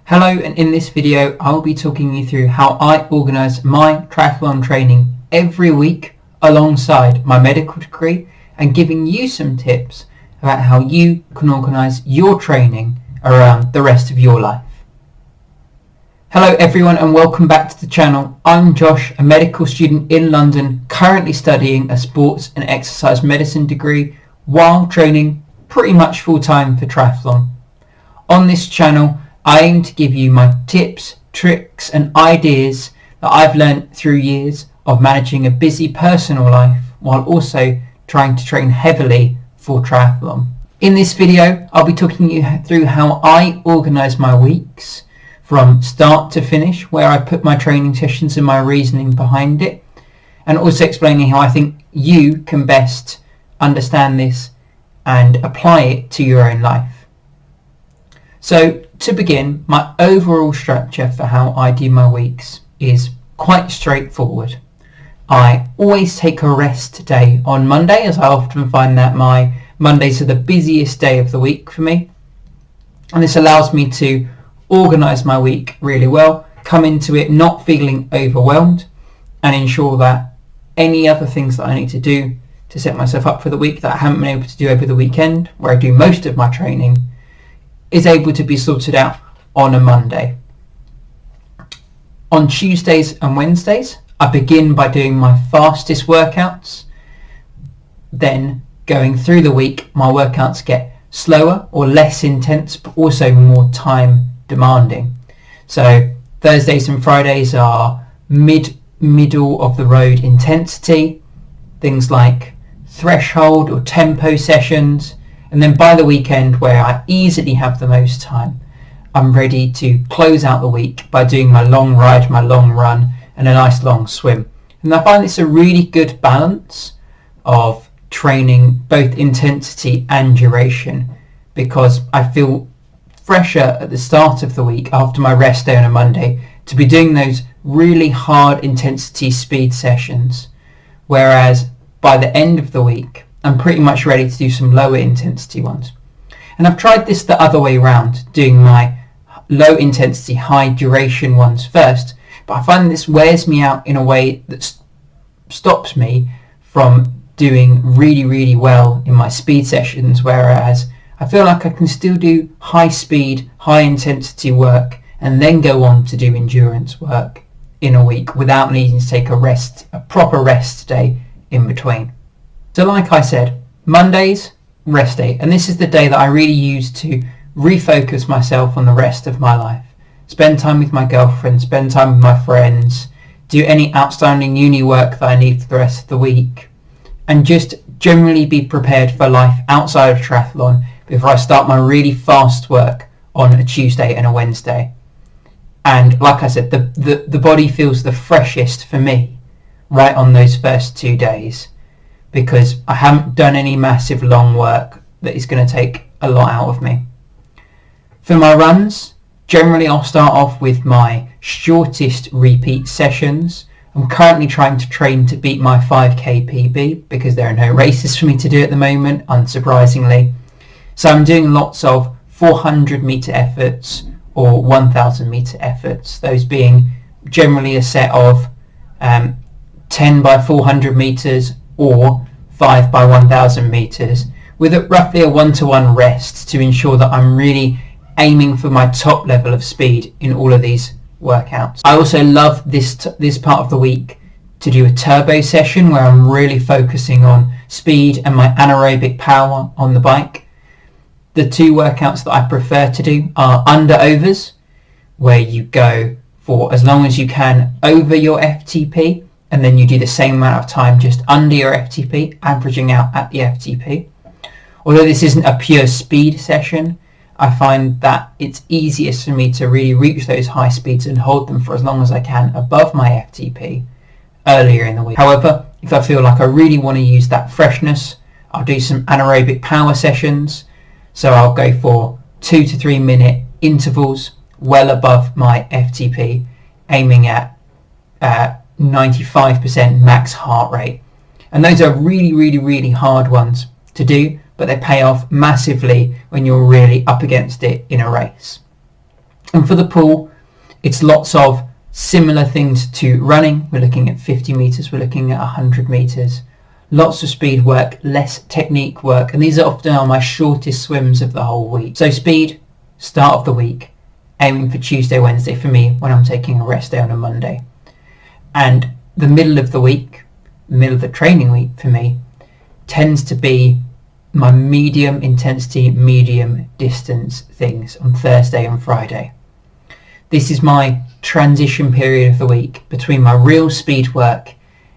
Hello, and in this video I'll be talking you through how I organise my triathlon training every week alongside my medical degree and giving you some tips about how you can organise your training around the rest of your life. Hello everyone and welcome back to the channel. I'm Josh, a medical student in London, currently studying a sports and exercise medicine degree while training pretty much full time for triathlon. On this channel I aim to give you my tips, tricks and ideas that I've learned through years of managing a busy personal life while also trying to train heavily for triathlon. In this video I'll be talking you through how I organise my weeks from start to finish, where I put my training sessions and my reasoning behind it, and also explaining how I think you can best understand this and apply it to your own life. So to begin, my overall structure for how I do my weeks is quite straightforward. I always take a rest day on Monday, as I often find that my Mondays are the busiest day of the week for me. And this allows me to organise my week really well, come into it not feeling overwhelmed, and ensure that any other things that I need to do to set myself up for the week that I haven't been able to do over the weekend, where I do most of my training, is able to be sorted out on a Monday. On Tuesdays and Wednesdays, I begin by doing my fastest workouts. Then going through the week, my workouts get slower or less intense, but also more time demanding. So Thursdays and Fridays are middle of the road intensity, things like threshold or tempo sessions. And then by the weekend, where I easily have the most time, I'm ready to close out the week by doing my long ride, my long run, and a nice long swim. And I find this a really good balance of training both intensity and duration, because I feel fresher at the start of the week after my rest day on a Monday to be doing those really hard intensity speed sessions, whereas by the end of the week I'm pretty much ready to do some lower intensity ones. And I've tried this the other way around, doing my low intensity, high duration ones first, but I find this wears me out in a way that stops me from doing really well in my speed sessions, whereas I feel like I can still do high speed, high intensity work and then go on to do endurance work in a week without needing to take a proper rest day in between. So like I said, Mondays, rest day, and this is the day that I really use to refocus myself on the rest of my life. Spend time with my girlfriend, spend time with my friends, do any outstanding uni work that I need for the rest of the week, and just generally be prepared for life outside of triathlon before I start my really fast work on a Tuesday and a Wednesday. And like I said, the body feels the freshest for me right on those first 2 days, because I haven't done any massive long work that is going to take a lot out of me. For my runs, generally I'll start off with my shortest repeat sessions. I'm currently trying to train to beat my 5k PB because there are no races for me to do at the moment, unsurprisingly. So I'm doing lots of 400 metre efforts or 1000 metre efforts, those being generally a set of 10 by 400 metres or 5 by 1000 metres, with roughly a 1-to-1 rest to ensure that I'm really aiming for my top level of speed in all of these workouts. I also love this part of the week to do a turbo session where I'm really focusing on speed and my anaerobic power on the bike. The two workouts that I prefer to do are under overs, where you go for as long as you can over your FTP, and then you do the same amount of time just under your FTP, averaging out at the FTP. Although this isn't a pure speed session, I find that it's easiest for me to really reach those high speeds and hold them for as long as I can above my FTP earlier in the week. However, if I feel like I really want to use that freshness, I'll do some anaerobic power sessions. So I'll go for 2 to 3 minute intervals well above my FTP, aiming at 95% max heart rate. And those are really hard ones to do, but they pay off massively when you're really up against it in a race. And for the pool, it's lots of similar things to running. We're looking at 50 metres, we're looking at 100 metres. Lots of speed work, less technique work, and these are often my shortest swims of the whole week. So speed, start of the week, aiming for Tuesday, Wednesday for me when I'm taking a rest day on a Monday. And the middle of the week, middle of the training week for me, tends to be my medium intensity, medium distance things on Thursday and Friday. This is my transition period of the week between my real speed work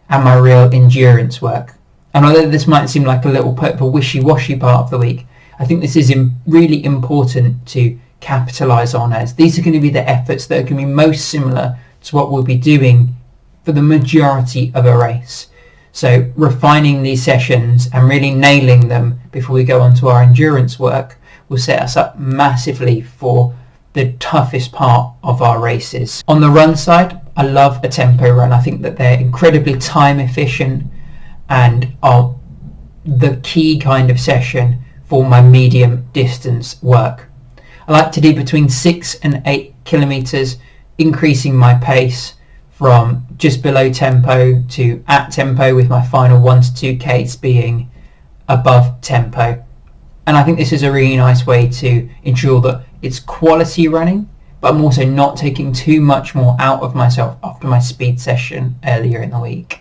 and my real endurance work. And although this might seem like a little bit of a wishy-washy part of the week, I think this is really important to capitalise on, as these are going to be the efforts that are going to be most similar to what we'll be doing for the majority of a race. So refining these sessions and really nailing them before we go on to our endurance work will set us up massively for the toughest part of our races. On the run side, I love a tempo run. I think that they're incredibly time efficient and are the key kind of session for my medium distance work. I like to do between 6 and 8 kilometers, increasing my pace from just below tempo to at tempo, with my final 1 to 2 Ks being above tempo. And I think this is a really nice way to ensure that it's quality running, but I'm also not taking too much more out of myself after my speed session earlier in the week.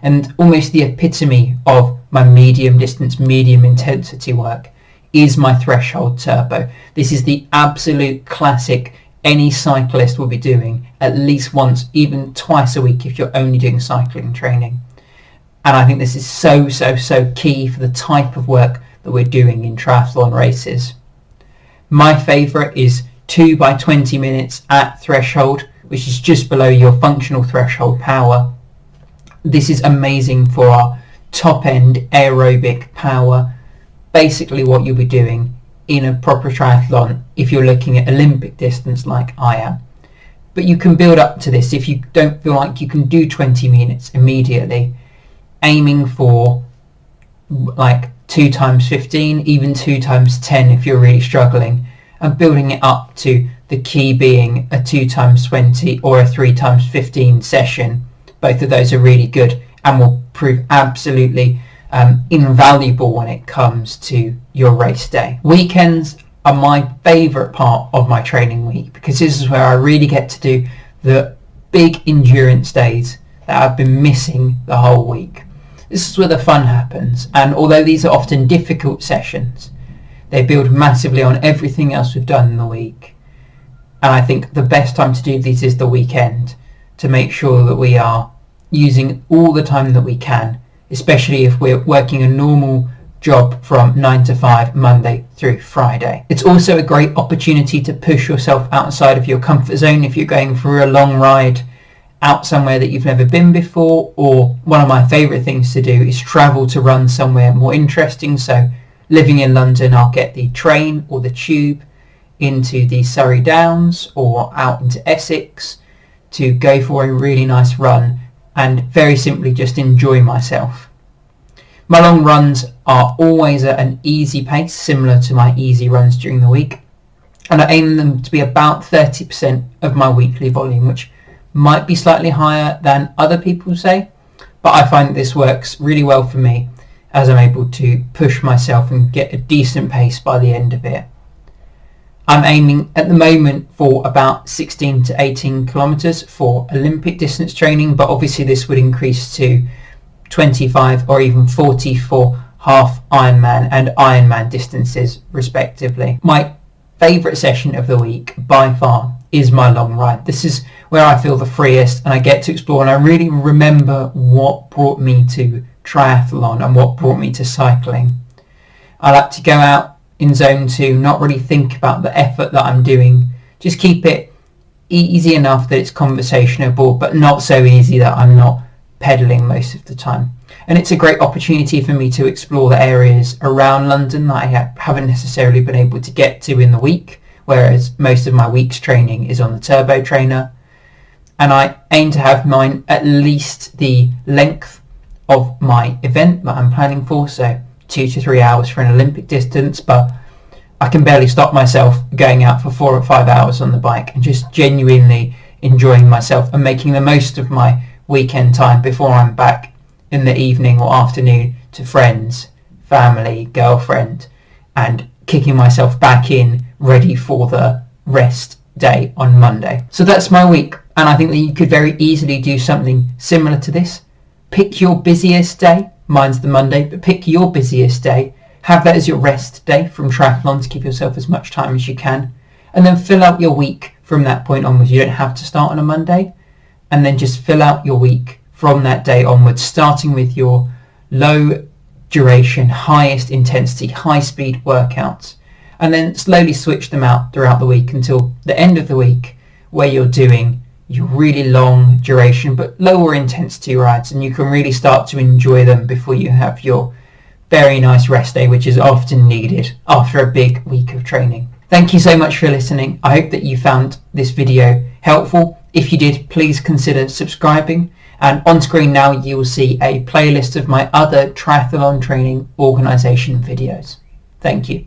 And almost the epitome of my medium distance, medium intensity work is my threshold turbo. This is the absolute classic any cyclist will be doing at least once, even twice a week if you're only doing cycling training. And I think this is so key for the type of work that we're doing in triathlon races. My favourite is 2 by 20 minutes at threshold, which is just below your functional threshold power. This is amazing for our top end aerobic power, basically what you'll be doing in a proper triathlon if you're looking at Olympic distance like I am. But you can build up to this if you don't feel like you can do 20 minutes immediately, aiming for like 2 times 15, even 2 times 10 if you're really struggling, and building it up to the key being a 2 times 20 or a 3 times 15 session. Both of those are really good and will prove absolutely invaluable when it comes to your race day. Weekends are my favourite part of my training week because this is where I really get to do the big endurance days that I've been missing the whole week. This is where the fun happens, and although these are often difficult sessions, they build massively on everything else we've done in the week. And I think the best time to do these is the weekend, to make sure that we are using all the time that we can, especially if we're working a normal job from 9 to 5 Monday through Friday. It's also a great opportunity to push yourself outside of your comfort zone if you're going for a long ride out somewhere that you've never been before, or one of my favourite things to do is travel to run somewhere more interesting. So living in London, I'll get the train or the tube into the Surrey Downs or out into Essex to go for a really nice run and very simply just enjoy myself. My long runs are always at an easy pace, similar to my easy runs during the week, and I aim them to be about 30% of my weekly volume, which might be slightly higher than other people say, but I find that this works really well for me as I'm able to push myself and get a decent pace by the end of it. I'm aiming at the moment for about 16 to 18 kilometres for Olympic distance training, but obviously this would increase to 25 or even 40 for half Ironman and Ironman distances respectively. My favourite session of the week by far is my long ride. This is where I feel the freest and I get to explore, and I really remember what brought me to triathlon and what brought me to cycling. I like to go out in zone 2, not really think about the effort that I'm doing, just keep it easy enough that it's conversationable, but not so easy that I'm not pedalling most of the time. And it's a great opportunity for me to explore the areas around London that I haven't necessarily been able to get to in the week, whereas most of my week's training is on the turbo trainer. And I aim to have mine at least the length of my event that I'm planning for, so 2 to 3 hours for an Olympic distance, but I can barely stop myself going out for 4 or 5 hours on the bike and just genuinely enjoying myself and making the most of my weekend time before I'm back in the evening or afternoon to friends, family, girlfriend, and kicking myself back in ready for the rest day on Monday. So that's my week, and I think that you could very easily do something similar to this. Pick your busiest day. Mine's the Monday, but pick your busiest day. Have that as your rest day from triathlon to give yourself as much time as you can, and then fill out your week from that point onwards. You don't have to start on a Monday, and then just fill out your week from that day onwards, starting with your low duration, highest intensity, high speed workouts, and then slowly switch them out throughout the week until the end of the week, where you're doing your really long duration but lower intensity rides, and you can really start to enjoy them before you have your very nice rest day, which is often needed after a big week of training. Thank you so much for listening. I hope that you found this video helpful. If you did, please consider subscribing, and on screen now you will see a playlist of my other triathlon training organisation videos. Thank you.